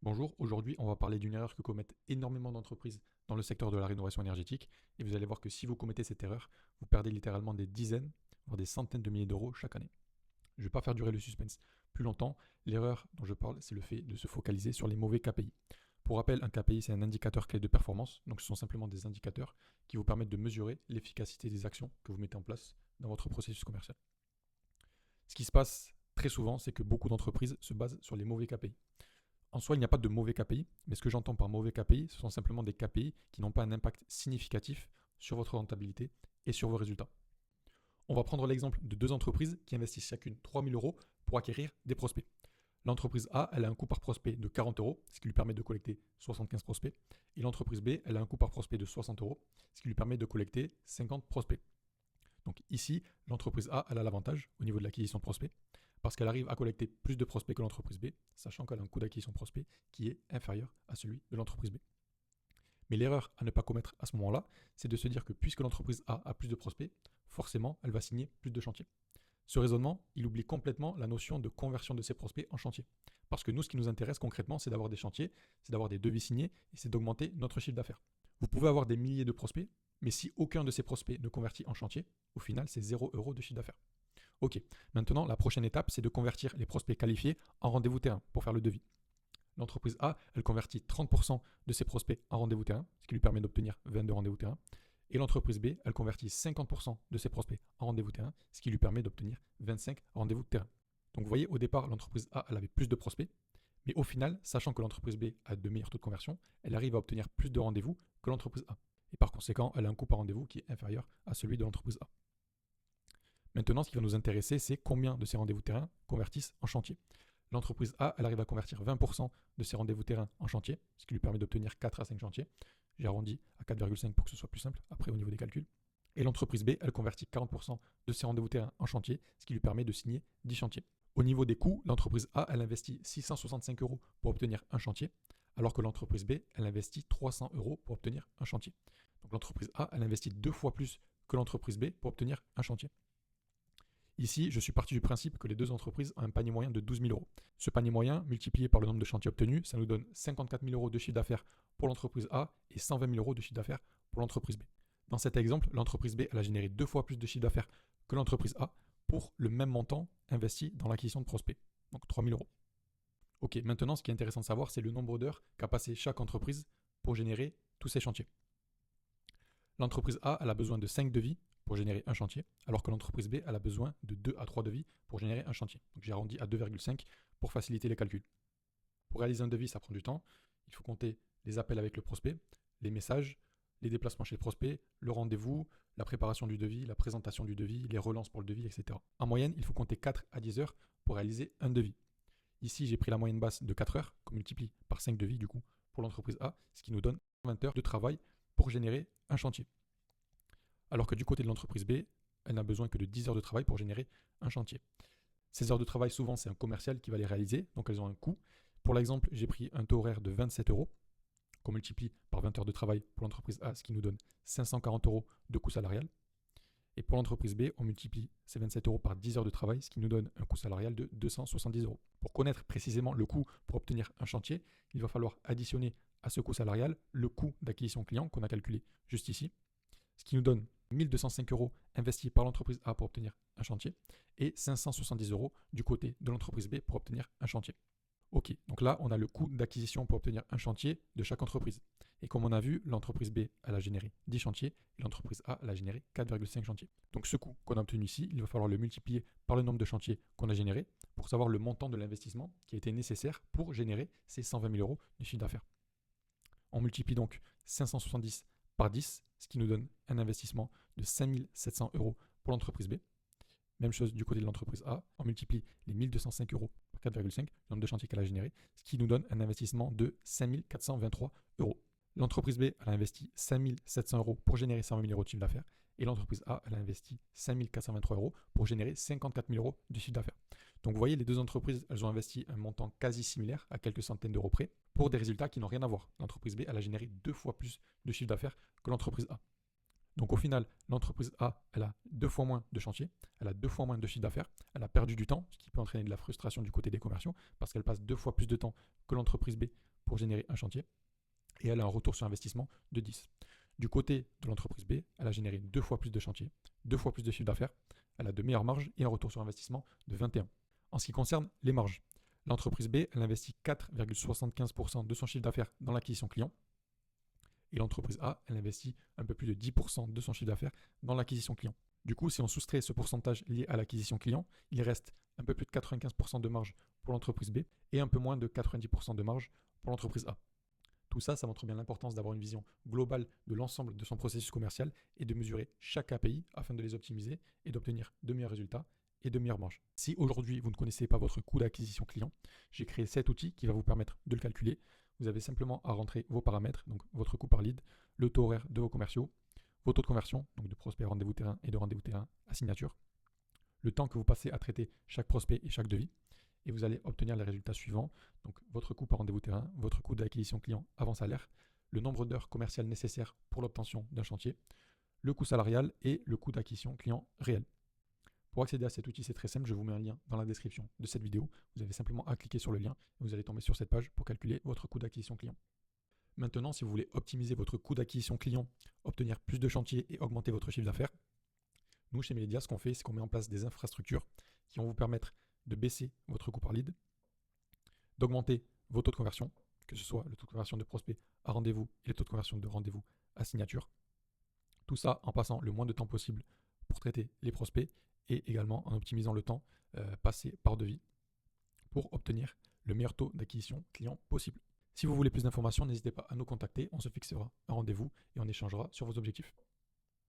Bonjour, aujourd'hui on va parler d'une erreur que commettent énormément d'entreprises dans le secteur de la rénovation énergétique et vous allez voir que si vous commettez cette erreur, vous perdez littéralement des dizaines, voire des centaines de milliers d'euros chaque année. Je ne vais pas faire durer le suspense plus longtemps, l'erreur dont je parle c'est le fait de se focaliser sur les mauvais KPI. Pour rappel, un KPI c'est un indicateur clé de performance, donc ce sont simplement des indicateurs qui vous permettent de mesurer l'efficacité des actions que vous mettez en place dans votre processus commercial. Ce qui se passe très souvent, c'est que beaucoup d'entreprises se basent sur les mauvais KPI. En soi, il n'y a pas de mauvais KPI, mais ce que j'entends par mauvais KPI, ce sont simplement des KPI qui n'ont pas un impact significatif sur votre rentabilité et sur vos résultats. On va prendre l'exemple de deux entreprises qui investissent chacune 3 000 euros pour acquérir des prospects. L'entreprise A, elle a un coût par prospect de 40 euros, ce qui lui permet de collecter 75 prospects. Et l'entreprise B, elle a un coût par prospect de 60 euros, ce qui lui permet de collecter 50 prospects. Donc ici, l'entreprise A, elle a l'avantage au niveau de l'acquisition de prospects, parce qu'elle arrive à collecter plus de prospects que l'entreprise B, sachant qu'elle a un coût d'acquisition de prospects qui est inférieur à celui de l'entreprise B. Mais l'erreur à ne pas commettre à ce moment-là, c'est de se dire que puisque l'entreprise A a plus de prospects, forcément, elle va signer plus de chantiers. Ce raisonnement, il oublie complètement la notion de conversion de ces prospects en chantier. Parce que nous, ce qui nous intéresse concrètement, c'est d'avoir des chantiers, c'est d'avoir des devis signés et c'est d'augmenter notre chiffre d'affaires. Vous pouvez avoir des milliers de prospects, mais si aucun de ces prospects ne convertit en chantier, au final, c'est 0 € de chiffre d'affaires. Ok, maintenant, la prochaine étape, c'est de convertir les prospects qualifiés en rendez-vous terrain pour faire le devis. L'entreprise A, elle convertit 30% de ses prospects en rendez-vous terrain, ce qui lui permet d'obtenir 22 rendez-vous terrain. Et l'entreprise B, elle convertit 50% de ses prospects en rendez-vous terrain, ce qui lui permet d'obtenir 25 rendez-vous terrain. Donc vous voyez, au départ, l'entreprise A, elle avait plus de prospects, mais au final, sachant que l'entreprise B a de meilleurs taux de conversion, elle arrive à obtenir plus de rendez-vous que l'entreprise A. Et par conséquent, elle a un coût par rendez-vous qui est inférieur à celui de l'entreprise A. Maintenant, ce qui va nous intéresser, c'est combien de ces rendez-vous terrain convertissent en chantier. L'entreprise A, elle arrive à convertir 20% de ses rendez-vous terrain en chantier, ce qui lui permet d'obtenir 4 à 5 chantiers. J'ai arrondi à 4,5 pour que ce soit plus simple, après au niveau des calculs. Et l'entreprise B, elle convertit 40% de ses rendez-vous terrain en chantier, ce qui lui permet de signer 10 chantiers. Au niveau des coûts, l'entreprise A, elle investit 665 euros pour obtenir un chantier, alors que l'entreprise B, elle investit 300 euros pour obtenir un chantier. Donc l'entreprise A, elle investit 2 fois plus que l'entreprise B pour obtenir un chantier. Ici, je suis parti du principe que les deux entreprises ont un panier moyen de 12 000 euros. Ce panier moyen, multiplié par le nombre de chantiers obtenus, ça nous donne 54 000 euros de chiffre d'affaires pour l'entreprise A et 120 000 euros de chiffre d'affaires pour l'entreprise B. Dans cet exemple, l'entreprise B elle a généré 2 fois plus de chiffre d'affaires que l'entreprise A pour le même montant investi dans l'acquisition de prospects, donc 3 000 euros. Ok, maintenant ce qui est intéressant de savoir, c'est le nombre d'heures qu'a passé chaque entreprise pour générer tous ces chantiers. L'entreprise A elle a besoin de 5 devis pour générer un chantier, alors que l'entreprise B elle a besoin de 2 à 3 devis pour générer un chantier. Donc j'ai arrondi à 2,5 pour faciliter les calculs. Pour réaliser un devis, ça prend du temps. Il faut compter les appels avec le prospect, les messages, les déplacements chez le prospect, le rendez-vous, la préparation du devis, la présentation du devis, les relances pour le devis, etc. En moyenne, il faut compter 4 à 10 heures pour réaliser un devis. Ici, j'ai pris la moyenne basse de 4 heures, qu'on multiplie par 5 devis du coup pour l'entreprise A, ce qui nous donne 20 heures de travail pour générer un chantier. Alors que du côté de l'entreprise B, elle n'a besoin que de 10 heures de travail pour générer un chantier. Ces heures de travail, souvent, c'est un commercial qui va les réaliser, donc elles ont un coût. Pour l'exemple, j'ai pris un taux horaire de 27 euros, qu'on multiplie par 20 heures de travail pour l'entreprise A, ce qui nous donne 540 euros de coût salarial. Et pour l'entreprise B, on multiplie ces 27 euros par 10 heures de travail, ce qui nous donne un coût salarial de 270 euros. Pour connaître précisément le coût pour obtenir un chantier, il va falloir additionner à ce coût salarial le coût d'acquisition client qu'on a calculé juste ici, ce qui nous donne 1 205 euros investis par l'entreprise A pour obtenir un chantier et 570 euros du côté de l'entreprise B pour obtenir un chantier. Ok, donc là, on a le coût d'acquisition pour obtenir un chantier de chaque entreprise. Et comme on a vu, l'entreprise B, elle a généré 10 chantiers et l'entreprise A, elle a généré 4,5 chantiers. Donc ce coût qu'on a obtenu ici, il va falloir le multiplier par le nombre de chantiers qu'on a générés pour savoir le montant de l'investissement qui a été nécessaire pour générer ces 120 000 euros de chiffre d'affaires. On multiplie donc 570 par 10, ce qui nous donne un investissement de 5 700 euros pour l'entreprise B. Même chose du côté de l'entreprise A, on multiplie les 1 205 euros par 4,5, le nombre de chantiers qu'elle a généré, ce qui nous donne un investissement de 5 423 euros. L'entreprise B, elle a investi 5 700 euros pour générer 120 000 euros de chiffre d'affaires, et l'entreprise A, elle a investi 5 423 euros pour générer 54 000 euros de chiffre d'affaires. Donc vous voyez, les deux entreprises, elles ont investi un montant quasi similaire, à quelques centaines d'euros près, pour des résultats qui n'ont rien à voir. L'entreprise B, elle a généré 2 fois plus de chiffre d'affaires que l'entreprise A. Donc au final, l'entreprise A, elle a 2 fois moins de chantiers, elle a 2 fois moins de chiffre d'affaires, elle a perdu du temps, ce qui peut entraîner de la frustration du côté des commerciaux, parce qu'elle passe 2 fois plus de temps que l'entreprise B pour générer un chantier et elle a un retour sur investissement de 10. Du côté de l'entreprise B, elle a généré 2 fois plus de chantiers, 2 fois plus de chiffre d'affaires, elle a de meilleures marges et un retour sur investissement de 21. En ce qui concerne les marges, l'entreprise B, elle investit 4,75% de son chiffre d'affaires dans l'acquisition client et l'entreprise A, elle investit un peu plus de 10% de son chiffre d'affaires dans l'acquisition client. Du coup, si on soustrait ce pourcentage lié à l'acquisition client, il reste un peu plus de 95% de marge pour l'entreprise B et un peu moins de 90% de marge pour l'entreprise A. Tout ça, ça montre bien l'importance d'avoir une vision globale de l'ensemble de son processus commercial et de mesurer chaque KPI afin de les optimiser et d'obtenir de meilleurs résultats et de meilleures marges. Si aujourd'hui vous ne connaissez pas votre coût d'acquisition client, j'ai créé cet outil qui va vous permettre de le calculer. Vous avez simplement à rentrer vos paramètres, donc votre coût par lead, le taux horaire de vos commerciaux, vos taux de conversion, donc de prospect rendez-vous terrain et de rendez-vous terrain à signature, le temps que vous passez à traiter chaque prospect et chaque devis, et vous allez obtenir les résultats suivants, donc votre coût par rendez-vous terrain, votre coût d'acquisition client avant salaire, le nombre d'heures commerciales nécessaires pour l'obtention d'un chantier, le coût salarial et le coût d'acquisition client réel. Pour accéder à cet outil, c'est très simple, je vous mets un lien dans la description de cette vidéo. Vous avez simplement à cliquer sur le lien et vous allez tomber sur cette page pour calculer votre coût d'acquisition client. Maintenant, si vous voulez optimiser votre coût d'acquisition client, obtenir plus de chantiers et augmenter votre chiffre d'affaires, nous, chez Melidia, ce qu'on fait, c'est qu'on met en place des infrastructures qui vont vous permettre de baisser votre coût par lead, d'augmenter vos taux de conversion, que ce soit le taux de conversion de prospect à rendez-vous et le taux de conversion de rendez-vous à signature. Tout ça en passant le moins de temps possible pour traiter les prospects et également en optimisant le temps passé par devis pour obtenir le meilleur taux d'acquisition client possible. Si vous voulez plus d'informations, n'hésitez pas à nous contacter, on se fixera un rendez-vous et on échangera sur vos objectifs.